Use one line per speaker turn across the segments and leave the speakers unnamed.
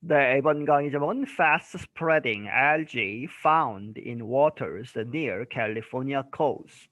네, 이번 강의 제목은 Fast Spreading Algae Found in Waters Near California Coast.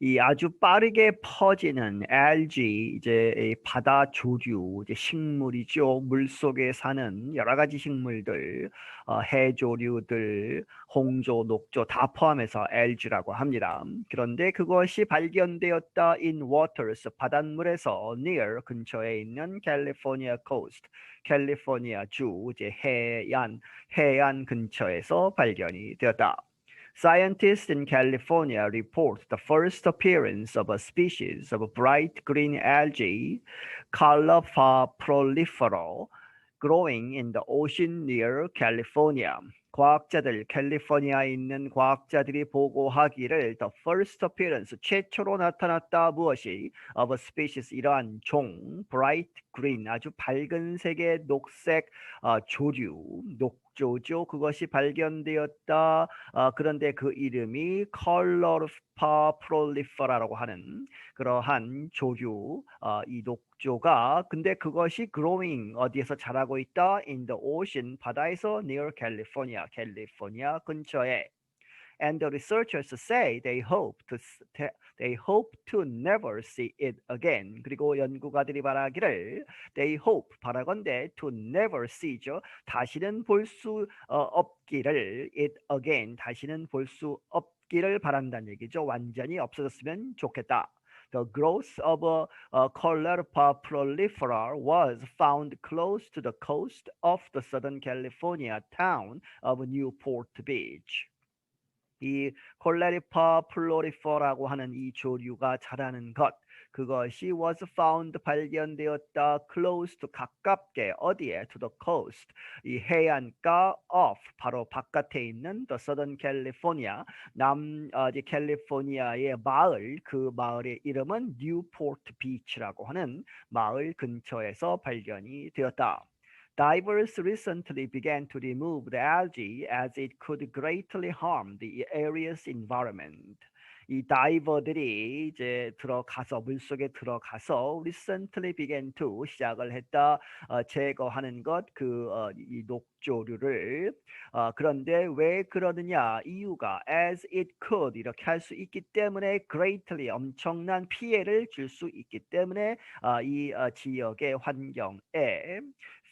이 아주 빠르게 퍼지는 algae, 이제 이 바다 조류, 이제 식물이죠. 물 속에 사는 여러 가지 식물들, 해조류들, 홍조, 녹조 다 포함해서 algae라고 합니다. 그런데 그것이 발견되었다 in waters, 바닷물에서 near 근처에 있는 캘리포니아 coast, 캘리포니아 주, 이제 해안 근처에서 발견이 되었다. Scientists in California report the first appearance of a species of bright green algae, Caulopa prolifera, growing in the ocean near California. 과학자들, 캘리포니아에 있는 과학자들이 보고하기를 the first appearance, 최초로 나타났다 무엇이 of a species, 이러한 종, bright green, 아주 밝은 색의 녹색 조류, 녹조죠. 그것이 발견되었다. 그런데 그 이름이 컬러파 프롤리퍼라라고 하는 그러한 조류, 이 녹조가 근데 그것이 growing 어디에서 자라고 있다? In the ocean, 바다에서 near California, 캘리포니아 근처에. And the researchers say they hope to never see it again. 그리고 연구가들이 말하기를 they hope 바라건대 to never see죠. 다시는 볼 수 없기를 it again 다시는 볼 수 없기를 바란다는 얘기죠. 완전히 없어졌으면 좋겠다. The growth of a Caulopa prolifera was found close to the coast of the Southern California town of Newport Beach. 이 콜레리파 플로리퍼라고 하는 이 조류가 자라는 것, 그것이 was found 발견되었다 close to 가깝게 어디에 to the coast 이 해안가 of 바로 바깥에 있는 the southern California 이제 캘리포니아의 마을, 그 마을의 이름은 뉴포트 비치라고 하는 마을 근처에서 발견이 되었다. Divers recently began to remove the algae as it could greatly harm the area's environment. 이 다이버들이 이제 들어가서 물속에 들어가서 recently began to 시작을 했다 제거하는 것 이 녹조류를 그런데 왜 그러느냐 이유가 as it could 이렇게 할 수 있기 때문에 greatly 엄청난 피해를 줄 수 있기 때문에 이 지역의 환경에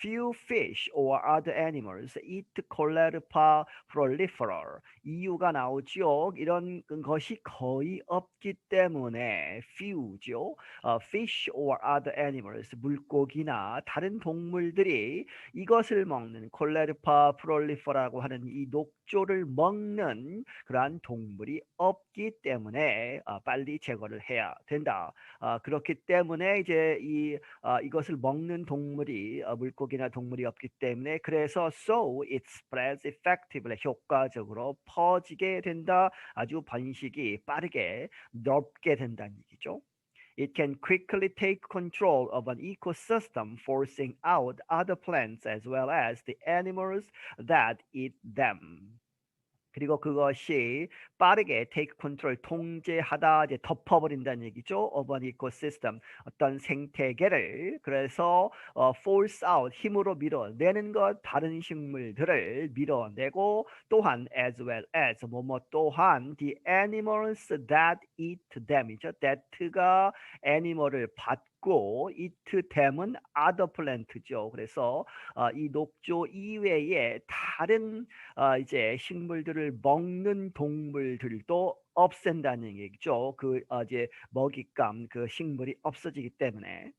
few fish or other animals eat Caulopa prolifera. 이유가 나오죠. 이런 것이 거의 없기 때문에 few죠. Fish or other animals, 물고기나 다른 동물들이 이것을 먹는 Caulopa prolifera라고 하는 이 녹조를 먹는 그러한 동물이 없기 때문에 빨리 제거를 해야 된다. 그렇기 때문에 이제 이것을 먹는 동물이 물고기나 동물이 없기 때문에 그래서 so it spreads effectively 효과적으로 퍼지게 된다. 아주 번식이 빠르게 넓게 된다는 얘기죠. It can quickly take control of an ecosystem, forcing out other plants as well as the animals that eat them. 그리고 그것이 빠르게 take control, 통제하다, 이제 덮어버린다는 얘기죠. of an ecosystem, 어떤 생태계를. 그래서 force out, 힘으로 밀어내는 것, 다른 식물들을 밀어내고 또한 as well as, 뭐뭐 또한 the animals that eat them이죠. that가 animal을 받고 eat them은 other plant죠. 그래서 이 녹조 이외에 다른 이제 식물들을 먹는 동물들도 없앤다는 얘기죠. 이제 먹잇감, 그 식물이 없어지기 때문에.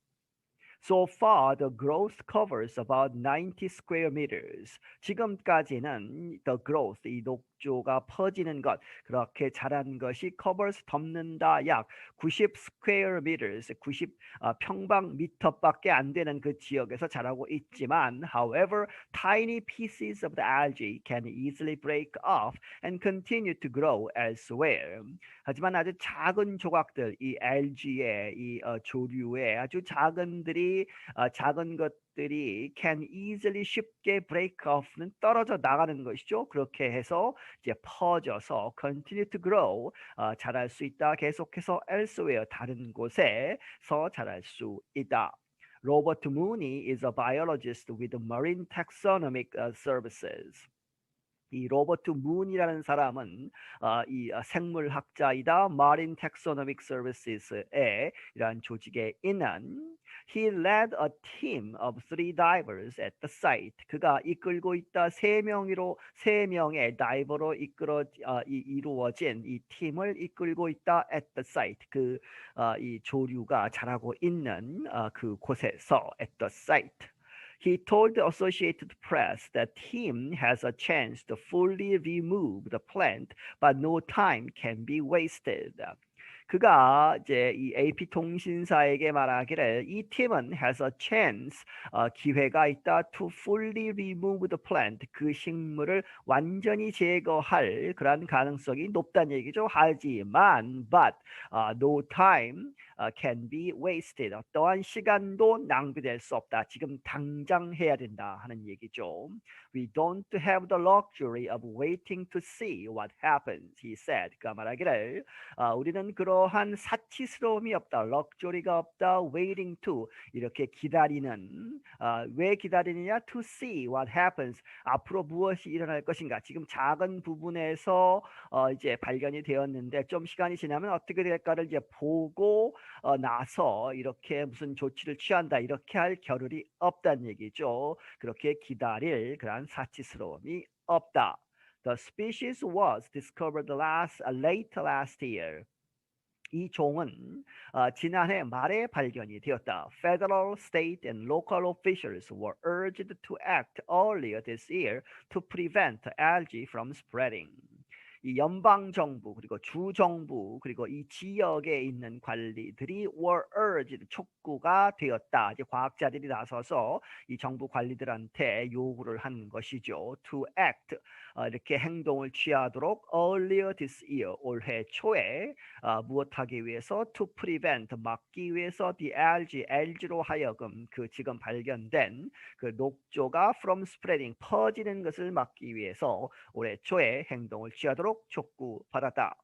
So far, the growth covers about 90 square meters. 지금까지는 the growth, 이 녹조가 퍼지는 것, 그렇게 자란 것이 covers, 덮는다, 약 90 square meters, 90 평방미터밖에 안 되는 그 지역에서 자라고 있지만, however, tiny pieces of the algae can easily break off and continue to grow elsewhere. 하지만 아주 작은 조각들, 이 algae의 이 조류의 아주 작은 것들이 can easily 쉽게 break off는 떨어져 나가는 것이죠. 그렇게 해서 이제 퍼져서 continue to grow 자랄 수 있다. 계속해서 elsewhere 다른 곳에서 자랄 수 있다. Robert Mooney is a biologist with marine taxonomic services. 이 로버트 문이라는 사람은 이 생물학자이다. Marine Taxonomic Services의 이러한 조직에 있는 He led a team of 3 divers at the site. 그가 이끌고 있다 세 명의 다이버로 이루어진 이 팀을 이끌고 있다 at the site. 이 조류가 자라고 있는 그곳에서 at the site. He told the Associated Press that team has a chance to fully remove the plant, but no time can be wasted. 그가 이제 이 AP 통신사에게 말하기를 이 팀은 has a chance 기회가 있다 to fully remove the plant 그 식물을 완전히 제거할 그런 가능성이 높다는 얘기죠. 하지만 but no time can be wasted 어떠한 시간도 낭비될 수 없다. 지금 당장 해야 된다 하는 얘기죠. We don't have the luxury of waiting to see what happens, he said. 그가 말하기를 우리는 그러한 사치스러움이 없다. 럭조리가 없다. waiting to 이렇게 기다리는 왜 기다리느냐? to see what happens 앞으로 무엇이 일어날 것인가. 지금 작은 부분에서 이제 발견이 되었는데 좀 시간이 지나면 어떻게 될까를 이제 보고 나서 이렇게 무슨 조치를 취한다. 이렇게 할 겨를이 없다는 얘기죠. 그렇게 기다릴 그런 사치스러움이 없다. The species was discovered late last year. 이 종은 지난해 말에 발견이 되었다. Federal, state, and local officials were urged to act earlier this year to prevent algae from spreading. 이 연방 정부 그리고 주 정부 그리고 이 지역에 있는 관리들이 were urged 촉구가 되었다. 이제 과학자들이 나서서 이 정부 관리들한테 요구를 한 것이죠. To act 이렇게 행동을 취하도록 earlier this year 올해 초에 무엇하기 위해서 to prevent 막기 위해서 the algae로 하여금 그 지금 발견된 그 녹조가 from spreading 퍼지는 것을 막기 위해서 올해 초에 행동을 취하도록 촉구받았다.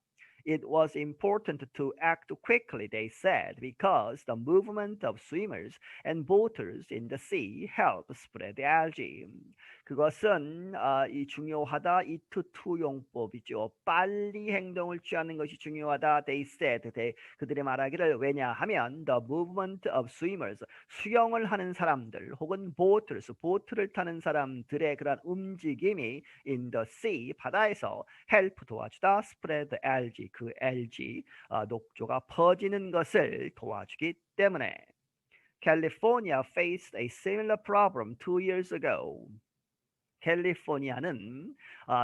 It was important to act quickly, they said, because the movement of swimmers and boaters in the sea help spread the algae. 그것은 이 중요하다. 이투투 용법이죠. 빨리 행동을 취하는 것이 중요하다. They said. 그들의 말하기를 왜냐하면 the movement of swimmers 수영을 하는 사람들 혹은 boaters 보트를 타는 사람들의 그런 움직임이 in the sea 바다에서 help 도와주다. spread the algae 그 algae 녹조가 퍼지는 것을 도와주기 때문에. California faced a similar problem 2 years ago. 캘리포니아는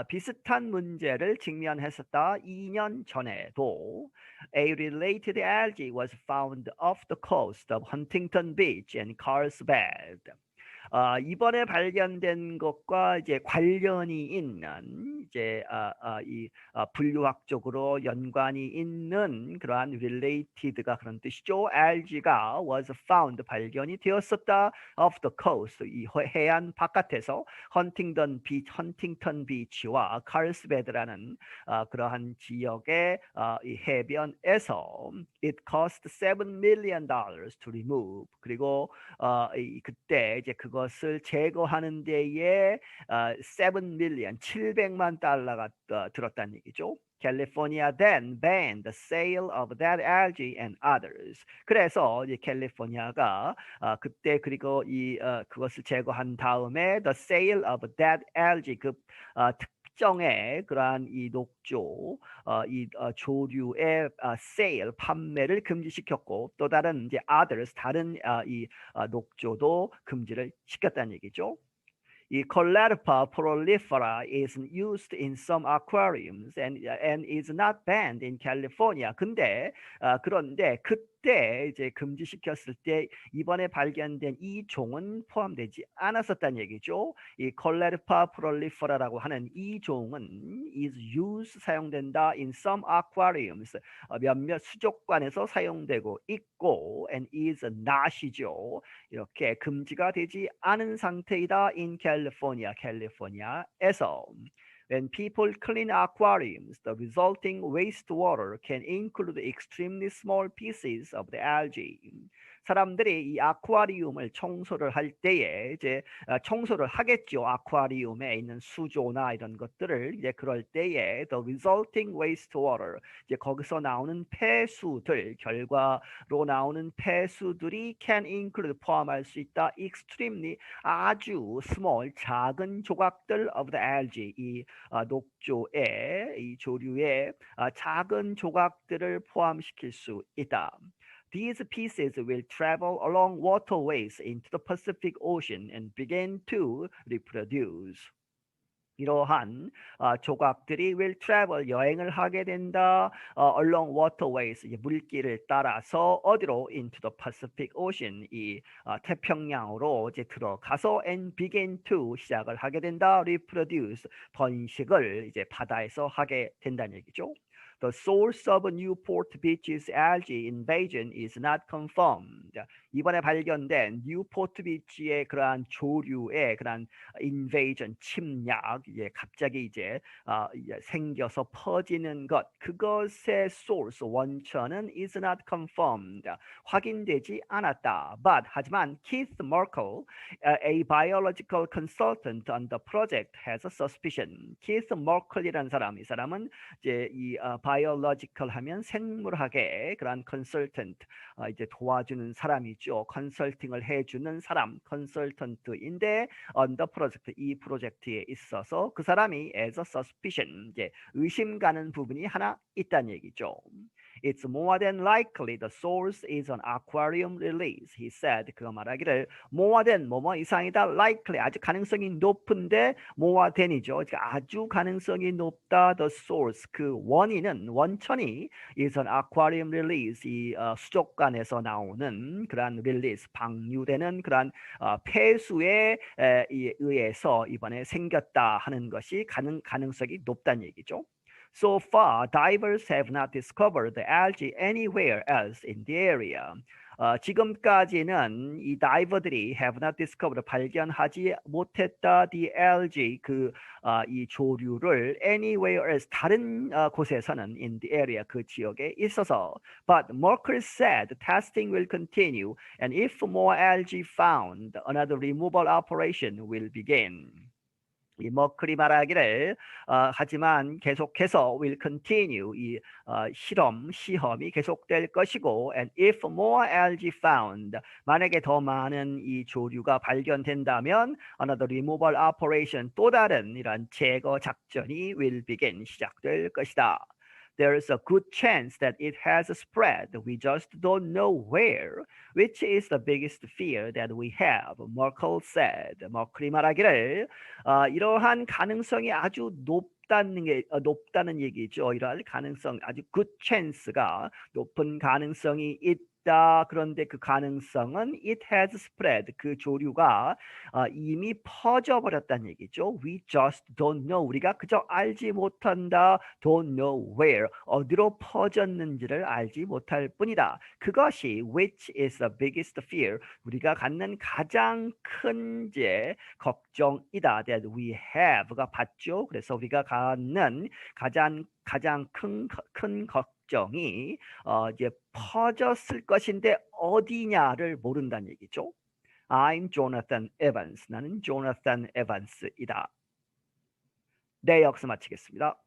비슷한 문제를 직면했었다. 2년 전에도 A related algae was found off the coast of Huntington Beach and Carlsbad. 이번에 발견된 것과 이제 관련이 있는 이제 이 분류학적으로 연관이 있는 그러한 related가 그런 뜻이죠. algae가 was found 발견이 되었었다. off the coast 이 해안 바깥에서 헌팅턴 비치와 칼스베드라는 그러한 지역의 이 해변에서 it cost $7 million to remove. 그리고 그때 이제 그것을 제거하는 데에 7 million 700만 달러가 들었다는 얘기죠. California then banned the sale of that algae and others. 그래서 이제 캘리포니아가 그때 그리고 그것을 제거한 다음에 the sale of that algae 특정의 그러한 이 녹조 조류의 sale 판매를 금지시켰고 또 다른 이제 others 다른 이 녹조도 금지를 시켰다는 얘기죠. 이 Coleopa prolifera is used in some aquariums and is not banned in California. 그런데 그때 이제 금지시켰을 때 이번에 발견된 이 종은 포함되지 않았었다는 얘기죠. 이 Coleopa prolifera라고 하는 이 종은 is used 사용된다 in some aquariums 몇몇 수족관에서 사용되고 있고 and is not이죠. 이렇게 금지가 되지 않은 상태이다 in 캘리포니아에서. When people clean aquariums, the resulting wastewater can include extremely small pieces of the algae. 사람들이 이 아쿠아리움을 청소를 할 때에 이제 청소를 하겠죠. 아쿠아리움에 있는 수조나 이런 것들을 이제 그럴 때에 the resulting wastewater 이제 거기서 나오는 폐수들 결과로 나오는 폐수들이 can include 포함할 수 있다. extremely 아주 small 작은 조각들 of the algae 이 녹조의 이 조류의 작은 조각들을 포함시킬 수 있다. These pieces will travel along waterways into the Pacific Ocean and begin to reproduce. 이러한 조각들이 will travel 여행을 하게 된다. along waterways 물길을 따라서 어디로 into the Pacific Ocean 이 태평양으로 이제 들어가서 and begin to 시작을 하게 된다. reproduce 번식을 이제 바다에서 하게 된다는 얘기죠. The source of Newport Beach's algae invasion is not confirmed. 이번에 발견된 뉴포트 비치의 그러한 조류의 그러한 invasion 침략, 갑자기 이제 생겨서 퍼지는 것, 그것의 source 원천은 is not confirmed. 확인되지 않았다. But 하지만 Keith Merkel, a biological consultant on the project, has a suspicion. Keith Merkel이라는 사람, 이 사람은 이제 이 biological 하면 생물학의 그런 consultant, 이제 도와주는 사람이죠. 컨설팅을 해주는 사람, 컨설턴트인데 on the project, 이 프로젝트에 있어서 그 사람이 as a suspicion, 이제 의심 가는 부분이 하나 있다는 얘기죠. It's more than likely the source is an aquarium release, he said. 그가 말하기를 more than 뭐뭐 이상이다, likely 아주 가능성이 높은데 more than이죠. 아주 가능성이 높다. The source 그 원인은 원천이 is an aquarium release 이 수족관에서 나오는 그러한 release 방류되는 그러한 폐수에 의해서 이번에 생겼다 하는 것이 가능성이 높다는 얘기죠. So far, divers have not discovered the algae anywhere else in the area. 지금까지는 이 다이버들이 have not discovered 발견하지 못했다 the algae 이 조류를 anywhere else 다른 곳에서는 in the area 그 지역에 있어서 but Merkel said testing will continue and if more algae found another removal operation will begin. 이 머클이 말하기를 하지만 계속해서 will continue 이 시험이 계속될 것이고 and if more algae found 만약에 더 많은 이 조류가 발견된다면 another removal operation 또 다른 이런 제거 작전이 will begin 시작될 것이다. There is a good chance that it has spread. We just don't know where, which is the biggest fear that we have, Merkel said. 머클이 말하기를 이러한 가능성이 아주 높다는 얘기죠. 이러한 가능성, 아주 good chance가 높은 가능성이 있다. 그런데 그 가능성은 it has spread 그 조류가 이미 퍼져버렸다는 얘기죠. We just don't know 우리가 그저 알지 못한다. Don't know where 어디로 퍼졌는지를 알지 못할 뿐이다. 그것이 which is the biggest fear 우리가 갖는 가장 큰 이제 걱정이다. That we have가 받죠. 그래서 우리가 갖는 가장 큰 걱정이 이제 퍼졌을 것인데 어디냐를 모른다는 얘기죠. I'm Jonathan Evans. 나는 조나탄 에반스이다. 네, 여기서 마치겠습니다.